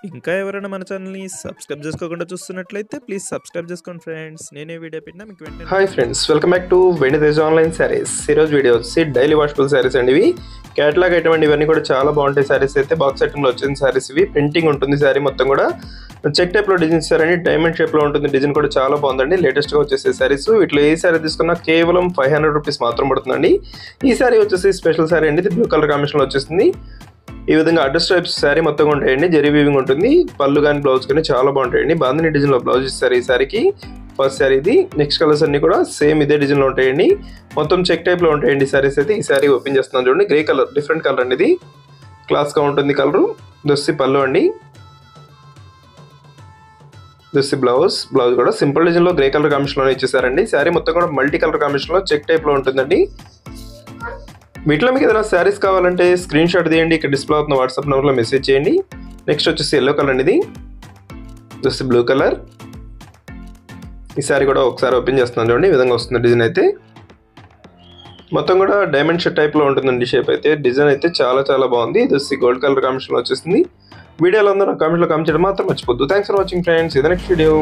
ఇంకా ఎవరైనా మన ఛానల్‌ని సబ్స్క్రైబ్ చేసుకోకుండా చూస్తున్నట్లయితే ప్లీజ్ సబ్స్క్రైబ్ చేసుకోండి ఫ్రెండ్స్. నేనే వీడియో పెట్టినా మీకు వెంటనే hi friends, welcome back to వెను తేజ ఆన్లైన్ సారీస్. ఈరోజు వీడియో వచ్చి డైలీ వాషబుల్ సారీస్ అండి. ఇవి క్యాటలాగ్ ఐటమ్ అండి. ఇవన్నీ కూడా చాలా బాగుంటాయి సారీస్. అయితే బాక్స్ ఐటమ్లో వచ్చిన సారీస్ ఇవి. ప్రింటింగ్ ఉంటుంది సారీ మొత్తం కూడా. చెక్ టైప్లో డిజైన్ ఇస్తారండి. డైమండ్ షేప్లో ఉంటుంది. డిజైన్ కూడా చాలా బాగుందండి. లేటెస్ట్గా వచ్చేసే సారీస్. వీటిలో ఏ సారీ తీసుకున్నా కేవలం 500 రూపీస్ మాత్రం పడుతుందండి. ఈ సారీ వచ్చేసి స్పెషల్ సారీ అండి. ఇది బ్లూ కలర్ కాంబినేషన్లో వచ్చేసింది. ఈ విధంగా అడ్రస్ టైప్స్ శారీ మొత్తం ఉంటాయండి. జరీ వీవింగ్ ఉంటుంది. పళ్ళు కానీ బ్లౌజ్ కానీ చాలా బాగుంటాయండి. బాందిని డిజైన్లో బ్లౌజ్ ఇస్తారు ఈ సారీకి. ఫస్ట్ శారీ ఇది. నెక్స్ట్ కలర్స్ అన్ని కూడా సేమ్ ఇదే డిజైన్లో ఉంటాయండి. మొత్తం చెక్ టైప్లో ఉంటాయండి సారీస్ అయితే. ఈ సారీ ఓపెన్ చేస్తున్నాను చూడండి. గ్రే కలర్, డిఫరెంట్ కలర్ అండి ఇది. క్లాస్గా ఉంటుంది కలరు. దొస్సి పళ్ళు అండి. దొస్సి బ్లౌజ్ కూడా సింపుల్ డిజైన్లో గ్రే కలర్ కాంబినేషన్లో ఇచ్చేసారండి. శారీ మొత్తం కూడా మల్టీ కలర్ కాంబినేషన్లో చెక్ టైప్లో ఉంటుందండి. వీటిలో మీకు ఏదైనా శారీస్ కావాలంటే స్క్రీన్ షాట్ తీయండి. ఇక్కడ డిస్ప్లే అవుతున్న వాట్సాప్ నెంబర్లో మెసేజ్ చేయండి. నెక్స్ట్ వచ్చేసి ఎల్లో కలర్ అండి. ఇది జస్ట్ బ్లూ కలర్. ఈ శారీ కూడా ఒకసారి ఓపెన్ చేస్తున్నాను చూడండి. ఈ విధంగా వస్తుంది డిజైన్ అయితే. మొత్తం కూడా డైమండ్ షేప్ టైప్లో ఉంటుందండి షేప్ అయితే. డిజైన్ అయితే చాలా చాలా బాగుంది. జస్ట్ గోల్డ్ కలర్ కాంబినేషన్లో వచ్చేసింది. వీడియోలో అందరూ కామెంట్లో కామెంట్ చేయడం మాత్రం మర్చిపోద్దు. Thanks for watching friends. ఇది నెక్స్ట్ వీడియో.